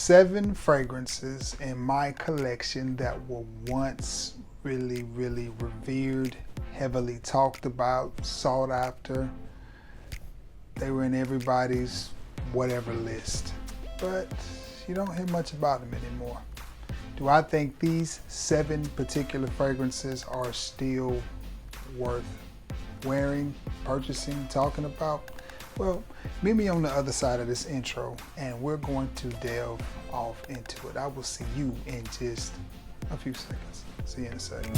7 fragrances in my collection that were once really revered, heavily talked about, sought after. They were in everybody's whatever list, but you don't hear much about them anymore. Do I think these 7 particular fragrances are still worth wearing, purchasing, talking about? Well, meet me on the other side of this intro and we're going to delve off into it. I will see you in just a few seconds. See you in a second.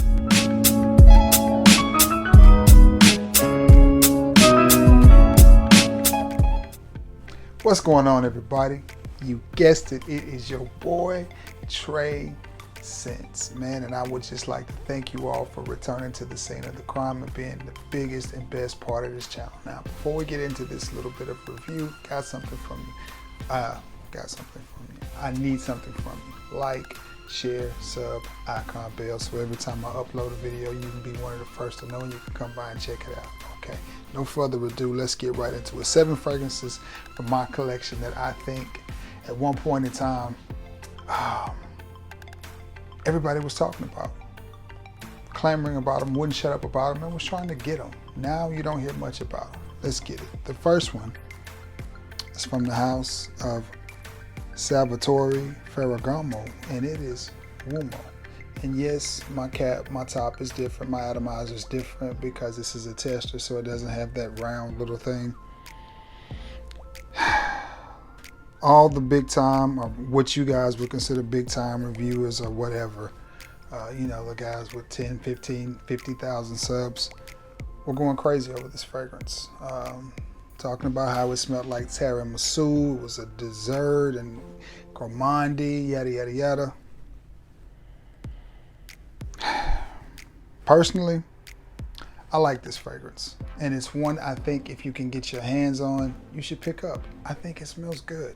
What's going on, everybody? You guessed it, it is your boy Trey Sense, man, and I would just like to thank you all for returning to the scene of the crime and being the biggest and best part of this channel. Now, before we get into this little bit of review, got something from you. I need something from you. Like, share, sub, icon, bell, so every time I upload a video, you can be one of the first to know and you can come by and check it out. Okay, no further ado, let's get right into it. 7 fragrances from my collection that I think at one point in time, everybody was talking about, clamoring about them, wouldn't shut up about them, and was trying to get them. Now you don't hear much about them. Let's get it. The first one is from the house of Salvatore Ferragamo, and it is Uomo. And yes, my top is different, my atomizer is different because this is a tester, so it doesn't have that round little thing. All the big time, or what you guys would consider big time reviewers or whatever, you know, the guys with 10, 15, 50,000 subs, were going crazy over this fragrance. Talking about how it smelled like tiramisu, it was a dessert and gourmandy, yada, yada, yada. Personally, I like this fragrance, and it's one I think if you can get your hands on, you should pick up. I think it smells good.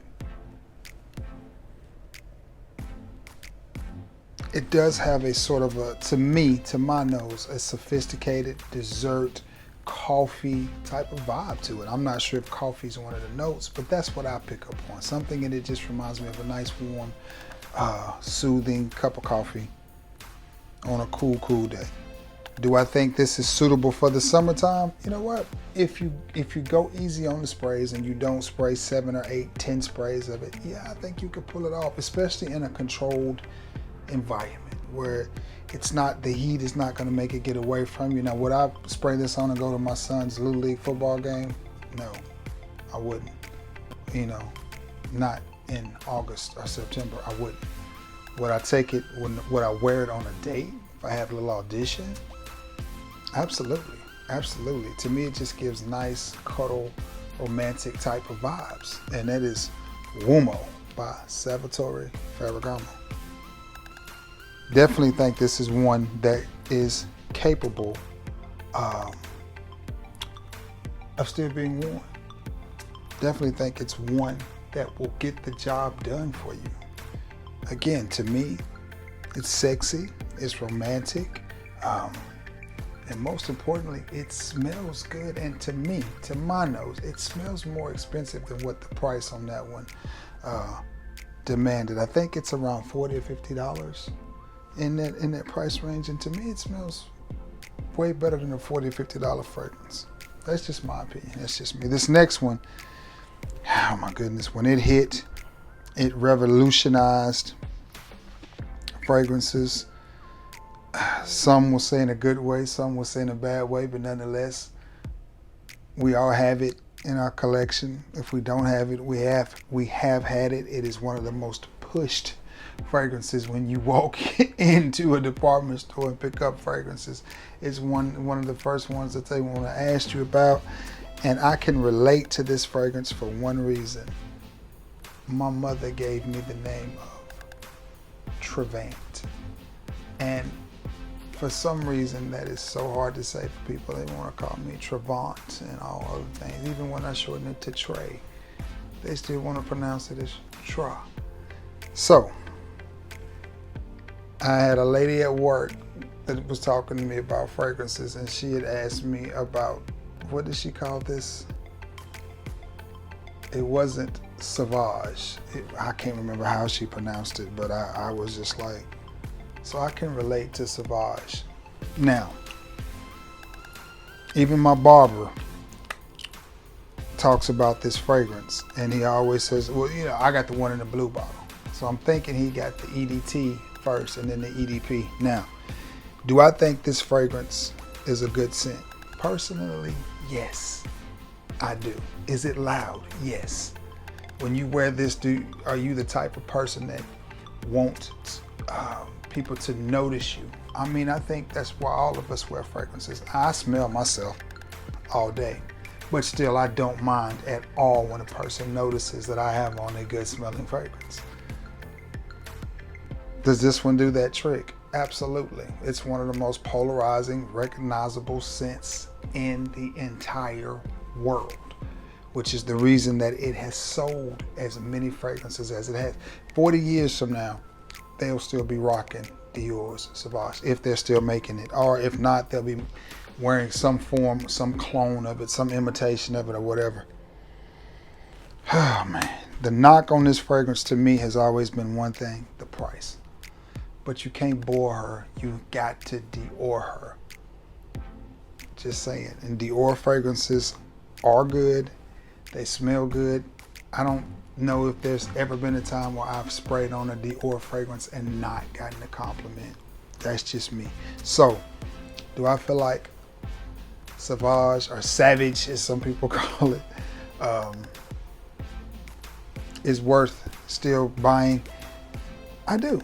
It does have a sort of a, to me, to my nose, a sophisticated dessert, coffee type of vibe to it. I'm not sure if coffee is one of the notes, but that's what I pick up on. Something in it just reminds me of a nice, warm, soothing cup of coffee on a cool day. Do I think this is suitable for the summertime? You know what? If you go easy on the sprays and you don't spray 7 or 8, 10 sprays of it, yeah, I think you could pull it off, especially in a controlled environment where it's not, the heat is not going to make it get away from you. Now, would I spray this on and go to my son's Little League football game? No, I wouldn't. You know, not in August or September, I wouldn't. Would I take it, would I wear it on a date if I have a little audition? Absolutely, absolutely. To me, it just gives nice, cuddle, romantic type of vibes. And that is Uomo by Salvatore Ferragamo. Definitely think this is one that is capable of still being worn. Definitely think it's one that will get the job done for you. Again, to me, it's sexy, it's romantic, and most importantly, it smells good. And to me, to my nose, it smells more expensive than what the price on that one demanded. I think it's around $40 or $50 in that price range, and to me, it smells way better than a $40 or $50 fragrance. That's just my opinion. That's just me. This next one, oh my goodness, when it hit, it revolutionized fragrances. Some will say in a good way, some will say in a bad way, but nonetheless, we all have it in our collection. If we don't have it, we have had it. It is one of the most pushed fragrances when you walk into a department store and pick up fragrances. It's one of the first ones that they want to ask you about, and I can relate to this fragrance for one reason. My mother gave me the name of Trevant, and for some reason that is so hard to say for people. They want to call me Trevant and all other things. Even when I shorten it to Trey, they still want to pronounce it as Tra. So I had a lady at work that was talking to me about fragrances, and she had asked me about, what did she call this? It wasn't Sauvage. I can't remember how she pronounced it, but I was just like, so I can relate to Sauvage. Now, even my barber talks about this fragrance, and he always says, well, you know, I got the one in the blue bottle. So I'm thinking he got the EDT first and then the EDP. Now, do I think this fragrance is a good scent? Personally, yes, I do. Is it loud? Yes. When you wear this, are you the type of person that wants people to notice you? I mean, I think that's why all of us wear fragrances. I smell myself all day, but still I don't mind at all when a person notices that I have on a good smelling fragrance. Does this one do that trick? Absolutely. It's one of the most polarizing, recognizable scents in the entire world, which is the reason that it has sold as many fragrances as it has. 40 years from now, they'll still be rocking Dior Sauvage if they're still making it, or if not, they'll be wearing some form, some clone of it, some imitation of it, or whatever. Oh man, the knock on this fragrance to me has always been one thing: the price. But you can't bore her. You got to Dior her. Just saying. And Dior fragrances are good. They smell good. I don't know if there's ever been a time where I've sprayed on a Dior fragrance and not gotten a compliment. That's just me. So, do I feel like Sauvage, or Savage as some people call it, is worth still buying? I do.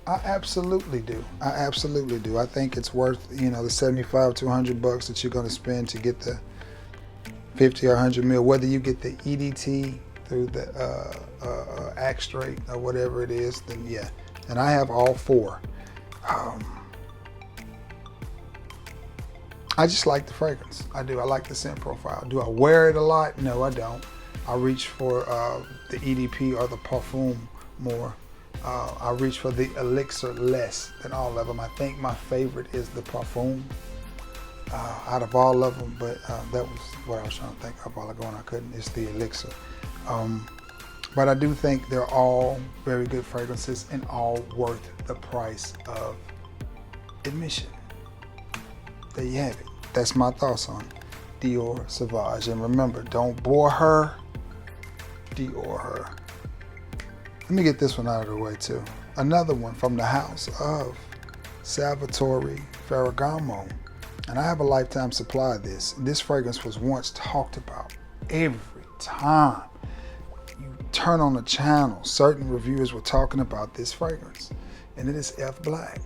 I absolutely do. I absolutely do. I think it's worth, you know, the 75 to 100 bucks that you're going to spend to get the 50 or 100 mil, whether you get the EDT through the Act Straight or whatever it is, then yeah. And I have all four. I just like the fragrance. I do. I like the scent profile. Do I wear it a lot? No, I don't. I reach for the EDP or the Parfum more. I reach for the Elixir less than all of them. I think my favorite is the Parfum out of all of them, but that was what I was trying to think of while ago and I couldn't. It's the Elixir. But I do think they're all very good fragrances and all worth the price of admission. There you have it. That's my thoughts on Dior Sauvage. And remember, don't bore her, Dior her. Let me get this one out of the way too. Another one from the house of Salvatore Ferragamo. And I have a lifetime supply of this. This fragrance was once talked about every time you turn on the channel. Certain reviewers were talking about this fragrance. And it is F Black.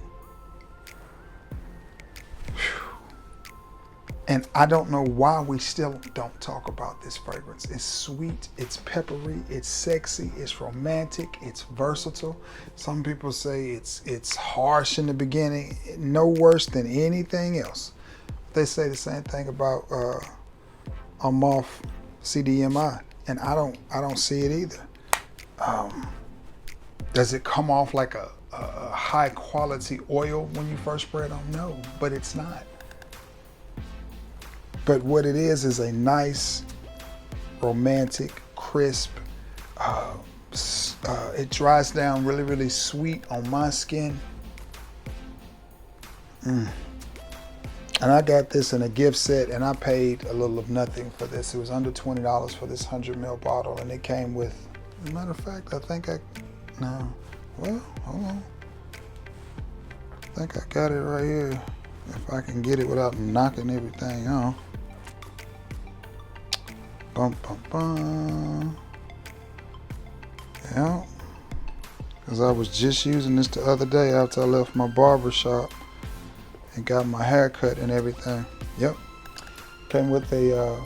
And I don't know why we still don't talk about this fragrance. It's sweet, it's peppery, it's sexy, it's romantic, it's versatile. Some people say it's harsh in the beginning, no worse than anything else. They say the same thing about Off CDMI, and I don't see it either. Does it come off like a high quality oil when you first spray it on? No, but it's not. But what it is a nice, romantic, crisp, it dries down really, really sweet on my skin. And I got this in a gift set and I paid a little of nothing for this. It was under $20 for this 100 ml bottle and it came with, as a matter of fact, well, hold on. I think I got it right here. If I can get it without knocking everything off. Bum, bum, bum. Yeah, because I was just using this the other day after I left my barber shop and got my hair cut and everything. Yep, came with a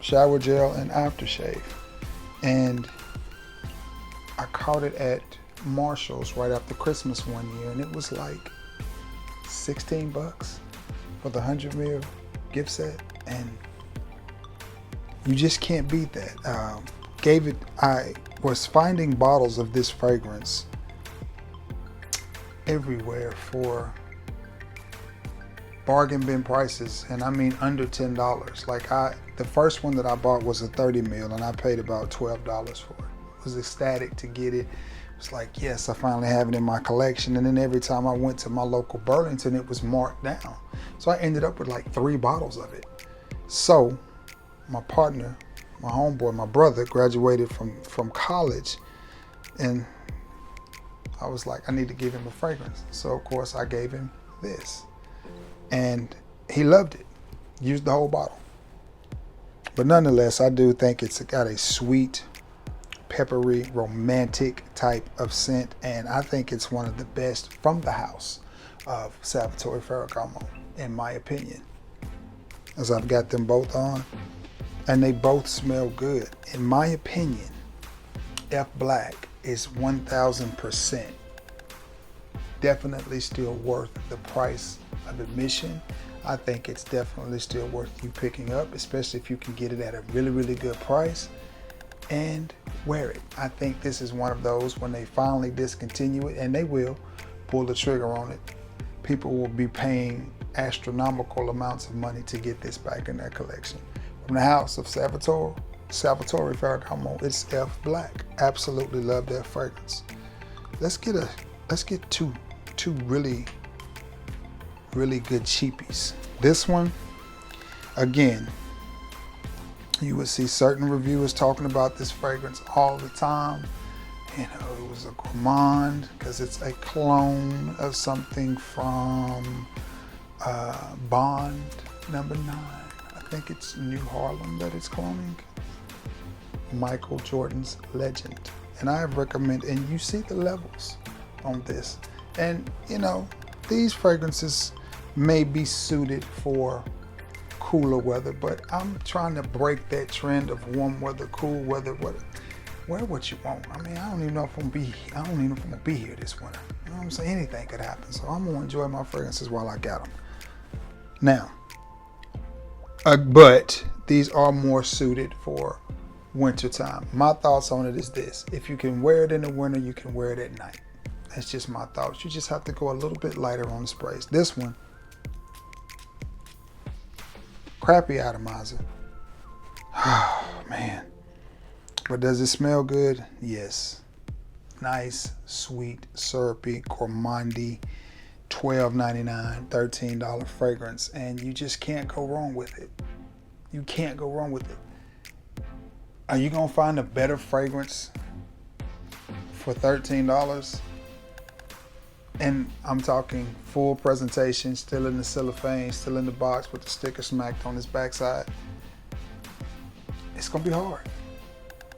shower gel and aftershave. And I caught it at Marshall's right after Christmas one year and it was like 16 bucks for the 100 ml gift set, and you just can't beat that. I was finding bottles of this fragrance everywhere for bargain bin prices, and I mean under $10. Like the first one that I bought was a 30 mil, and I paid about $12 for it. I was ecstatic to get it. It's like, yes, I finally have it in my collection. And then every time I went to my local Burlington, it was marked down. So I ended up with like 3 bottles of it. So my partner, my homeboy, my brother graduated from college, and I was like, I need to give him a fragrance. So of course I gave him this, and he loved it, used the whole bottle. But nonetheless, I do think it's got a sweet, peppery, romantic type of scent, and I think it's one of the best from the house of Salvatore Ferragamo, in my opinion, as I've got them both on, and they both smell good. In my opinion, F Black is 1000% definitely still worth the price of admission. I think it's definitely still worth you picking up, especially if you can get it at a really, really good price and wear it. I think this is one of those, when they finally discontinue it, and they will pull the trigger on it, people will be paying astronomical amounts of money to get this back in their collection. From the house of Salvatore Ferragamo, it's F Black. Absolutely love that fragrance. Let's get two really good cheapies. This one, again, you would see certain reviewers talking about this fragrance all the time. You know, it was a gourmand because it's a clone of something from Bond number 9. I think it's New Harlem that it's cloning. Michael Jordan's Legend. And I recommend, and you see the levels on this. And you know, these fragrances may be suited for cooler weather, but I'm trying to break that trend of warm weather, cool weather. Wear what you want. I mean, I don't even know if I'm gonna be here this winter. You know what I'm saying? Anything could happen. So I'm gonna enjoy my fragrances while I got them. Now, but these are more suited for winter time. My thoughts on it is this: if you can wear it in the winter, you can wear it at night. That's just my thoughts. You just have to go a little bit lighter on the sprays. This one, crappy atomizer. Oh man. But does it smell good? Yes. Nice, sweet, syrupy, gourmandy, $12.99, $13 fragrance, and you just can't go wrong with it. You can't go wrong with it. Are you gonna find a better fragrance for $13? And I'm talking full presentation, still in the cellophane, still in the box with the sticker smacked on its backside. It's gonna be hard.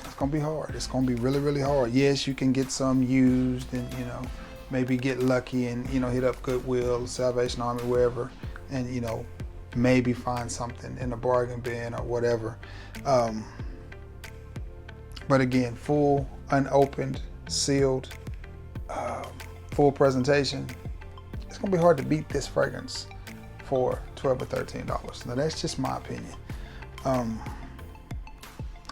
It's gonna be hard. It's gonna be really, really hard. Yes, you can get some used and, you know, maybe get lucky and, you know, hit up Goodwill, Salvation Army, wherever, and, you know, maybe find something in a bargain bin or whatever. But again, full, unopened, sealed, full presentation, it's gonna be hard to beat this fragrance for $12 or $13. Now that's just my opinion.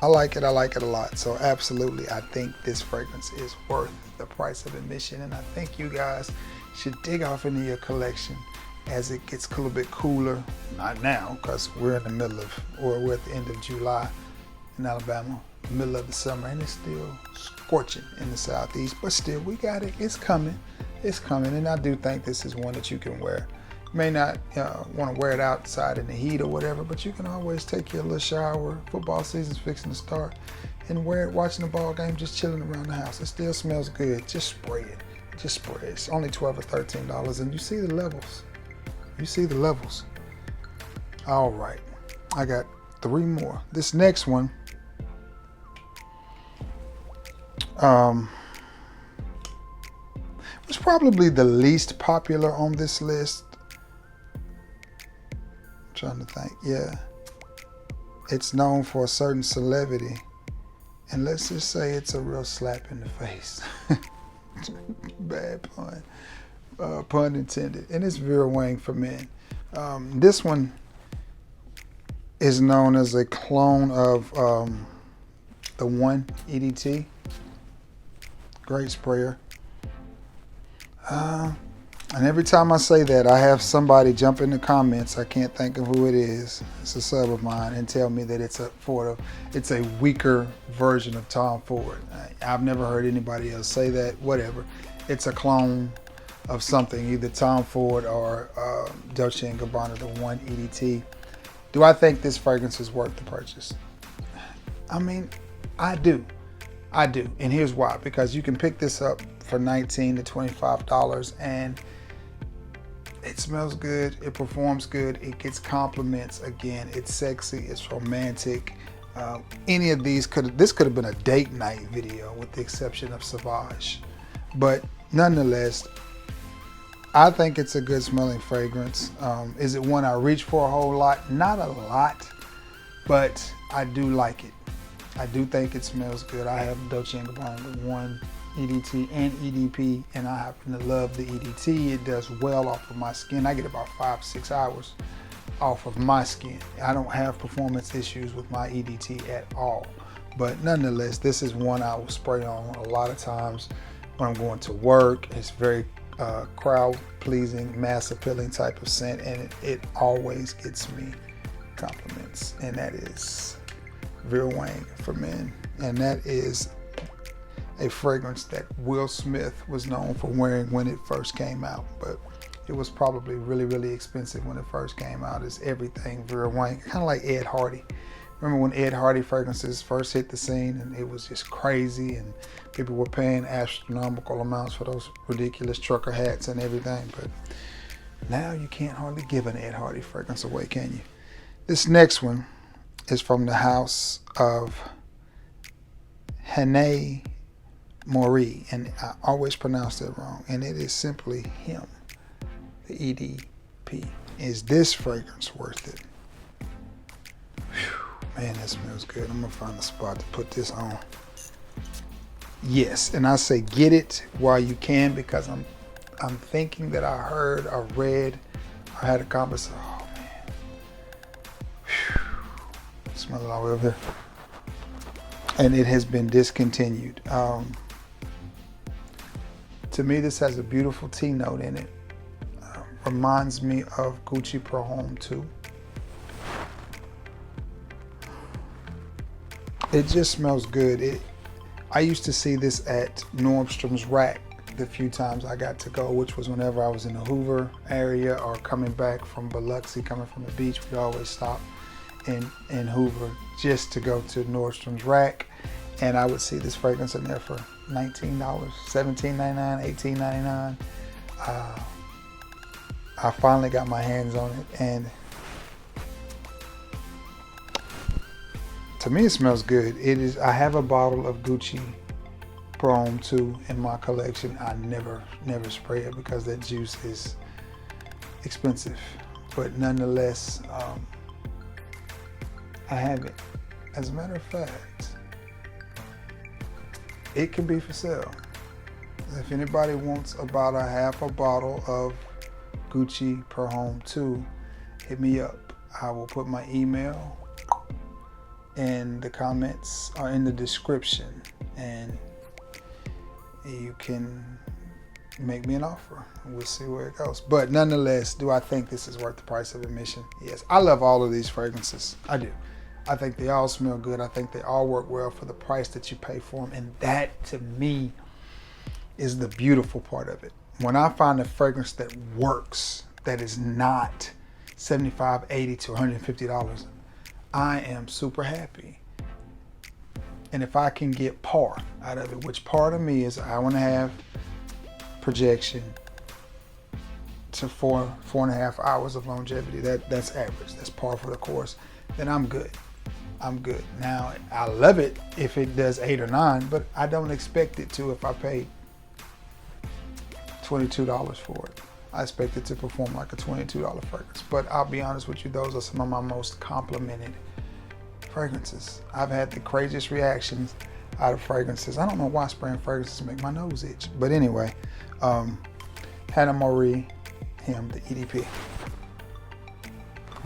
I like it a lot. So absolutely, I think this fragrance is worth the price of admission, and I think you guys should dig off into your collection as it gets a little bit cooler. Not now, because we're in the middle of, or we're at the end of July in Alabama, middle of the summer, and it's still scorching in the southeast, but still we got it. It's coming, and I do think this is one that you can wear. You may not want to wear it outside in the heat or whatever, but you can always take your little shower. Football season's fixing to start, and wear it watching the ball game, just chilling around the house. It still smells good. Just spray it. Just spray it. It's only $12 or $13, and you see the levels. You see the levels. All right, I got 3 more. This next one, was probably the least popular on this list. I'm trying to think. Yeah, it's known for a certain celebrity, and let's just say it's a real slap in the face. Bad pun, pun intended. And it's Vera Wang for men. This one is known as a clone of the One EDT. Great sprayer. And every time I say that, I have somebody jump in the comments, I can't think of who it is, it's a sub of mine, and tell me that it's a weaker version of Tom Ford. I've never heard anybody else say that. Whatever. It's a clone of something, either Tom Ford or Dolce & Gabbana, the One EDT. Do I think this fragrance is worth the purchase? I mean, I do. And here's why. Because you can pick this up for $19 to $25 and it smells good, it performs good, it gets compliments. Again, it's sexy, it's romantic. Any of these this could have been a date night video with the exception of Sauvage. But nonetheless, I think it's a good smelling fragrance. Is it one I reach for a whole lot? Not a lot, but I do like it. I do think it smells good. I have Dolce & Gabbana, the One EDT and EDP, and I happen to love the EDT. It does well off of my skin. I get about 5-6 hours off of my skin. I don't have performance issues with my EDT at all. But nonetheless, this is one I will spray on a lot of times when I'm going to work. It's very crowd pleasing, mass appealing type of scent, and it always gets me compliments. And that is Vera Wang for men. And that is a fragrance that Will Smith was known for wearing when it first came out, but it was probably really, really expensive when it first came out. It's everything Vera Wang, kind of like Ed Hardy. Remember when Ed Hardy fragrances first hit the scene and it was just crazy and people were paying astronomical amounts for those ridiculous trucker hats and everything, but now you can't hardly give an Ed Hardy fragrance away, can you? This next one is from the house of Hanae Mori, and I always pronounce that wrong, and it is simply Him, the EDP. Is this fragrance worth it? Whew, man, that smells good. I'm gonna find a spot to put this on. Yes, and I say get it while you can, because I'm thinking that I heard or read or had a conversation. Oh man, whew. Smell it all the way over here. And it has been discontinued. To me, this has a beautiful tea note in it. Reminds me of Gucci Pro Homme 2. It just smells good. I used to see this at Nordstrom's Rack the few times I got to go, which was whenever I was in the Hoover area or coming back from Biloxi, coming from the beach. We'd always stop in Hoover just to go to Nordstrom's Rack. And I would see this fragrance in there for $19, $17.99, $18.99. I finally got my hands on it, and to me it smells good. I have a bottle of Gucci Pro Homme 2 in my collection. I never spray it because that juice is expensive. But nonetheless, I have it. As a matter of fact, it can be for sale. If anybody wants about a half a bottle of Gucci Pro Homme 2, hit me up. I will put my email in the comments or in the description, and you can make me an offer. We'll see where it goes. But nonetheless, do I think this is worth the price of admission? Yes. I love all of these fragrances. I do. I think they all smell good. I think they all work well for the price that you pay for them. And that, to me, is the beautiful part of it. When I find a fragrance that works, that is not $75, $80 to $150, I am super happy. And if I can get par out of it, which part of me is an hour and a half projection to 4.5 hours of longevity, that's average. That's par for the course. Then I'm good. I'm good. Now, I love it if it does 8 or 9, but I don't expect it to if I paid $22 for it. I expect it to perform like a $22 fragrance. But I'll be honest with you, those are some of my most complimented fragrances. I've had the craziest reactions out of fragrances. I don't know why spraying fragrances make my nose itch. But anyway, Hanae Mori Him, the EDP.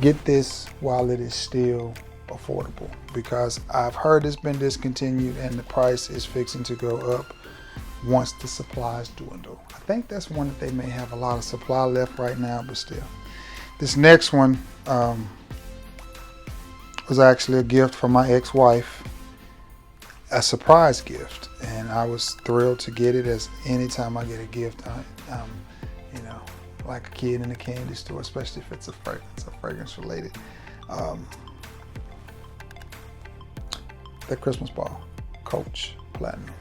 Get this while it is still affordable, because I've heard it's been discontinued and the price is fixing to go up once the supplies dwindle. I think that's one that they may have a lot of supply left right now, but still. This next one was actually a gift from my ex-wife, a surprise gift, and I was thrilled to get it. As anytime I get a gift, I'm you know, like a kid in a candy store, especially if it's a fragrance related. The Christmas ball, Coach Platinum.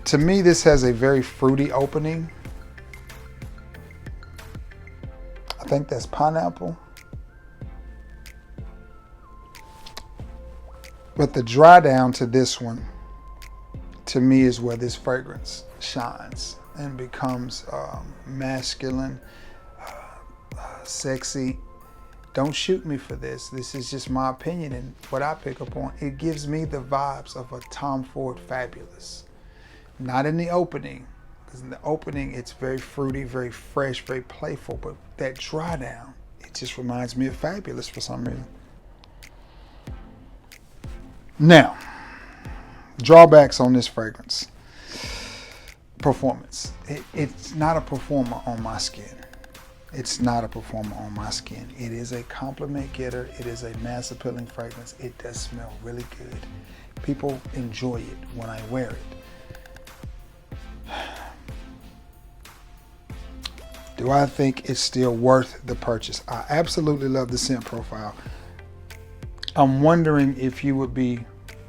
To me, this has a very fruity opening. I think that's pineapple. But the dry down to this one, to me, is where this fragrance shines and becomes masculine, sexy. Don't shoot me for this. This is just my opinion and what I pick up on. It gives me the vibes of a Tom Ford Fabulous. Not in the opening, because in the opening it's very fruity, very fresh, very playful. But that dry down, it just reminds me of Fabulous for some reason. Now, drawbacks on this fragrance. Performance. It's not a performer on my skin. It's not a performer on my skin. It is a compliment getter. It is a mass appealing fragrance. It does smell really good. People enjoy it when I wear it. Do I think it's still worth the purchase? I absolutely love the scent profile. I'm wondering if you would be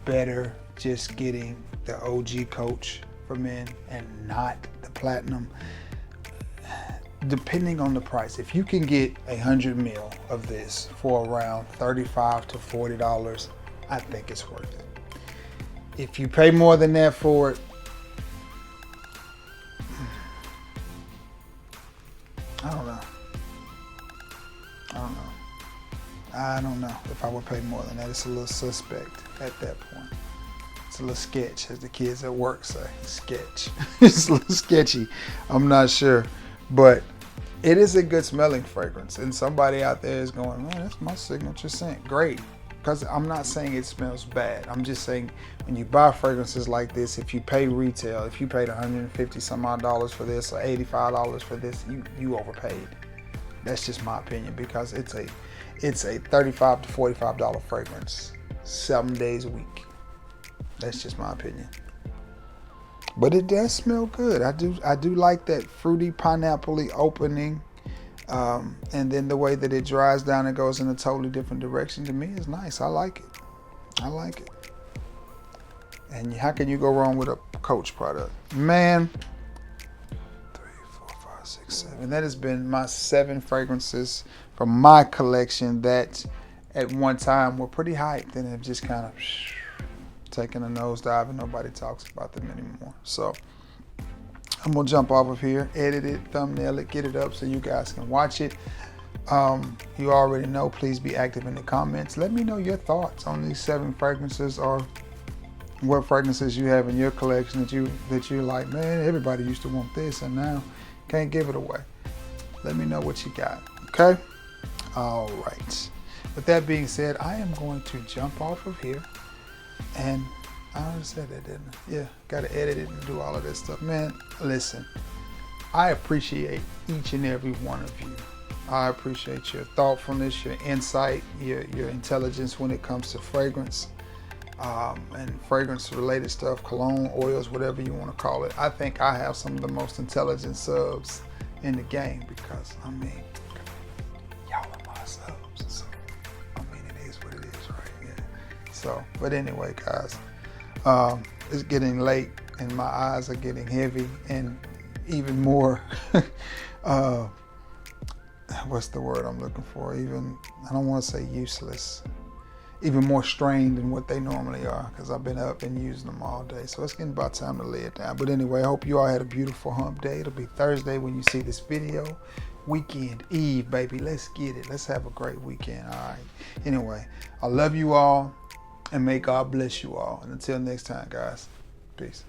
better just getting the OG Coach for men and not the Platinum. Depending on the price, if you can get 100 ml of this for around $35 to $40, I think it's worth it. If you pay more than that for it, I don't know. I don't know if I would pay more than that. It's a little suspect at that point. It's a little sketch, as the kids at work say. Sketch. It's a little sketchy. I'm not sure. But it is a good smelling fragrance. And somebody out there is going, man, that's my signature scent. Great. Because I'm not saying it smells bad. I'm just saying when you buy fragrances like this, if you pay retail, if you paid $150 some odd dollars for this or $85 for this, you overpaid. That's just my opinion, because it's a $35 to $45 fragrance 7 days a week. That's just my opinion. But it does smell good. I do like that fruity, pineapple-y opening. And then the way that it dries down and goes in a totally different direction, to me, is nice. I like it. I like it. And how can you go wrong with a Coach product? Man, 3, 4, 5, 6, 7. That has been my 7 fragrances from my collection that at one time were pretty hyped and have just kind of taking a nosedive and nobody talks about them anymore. So I'm gonna jump off of here, edit it, thumbnail it, get it up so you guys can watch it. You already know, please be active in the comments. Let me know your thoughts on these 7 fragrances, or what fragrances you have in your collection that you like. Man, everybody used to want this and now can't give it away. Let me know what you got, okay? All right. With that being said, I am going to jump off of here. And I already said that, didn't I? Yeah, gotta edit it and do all of this stuff. Man, listen, I appreciate each and every one of you. I appreciate your thoughtfulness, your insight, your intelligence when it comes to fragrance and fragrance-related stuff, cologne, oils, whatever you want to call it. I think I have some of the most intelligent subs in the game, because, I mean, y'all are my subs. So, I mean, it is what it is, right? Yeah. So, but anyway, guys, it's getting late and my eyes are getting heavy and even more, what's the word I'm looking for? Even, I don't want to say useless, even more strained than what they normally are, because I've been up and using them all day. So it's getting about time to lay it down. But anyway, I hope you all had a beautiful hump day. It'll be Thursday when you see this video. Weekend Eve, baby. Let's get it. Let's have a great weekend. All right. Anyway, I love you all, and may God bless you all. And until next time, guys, peace.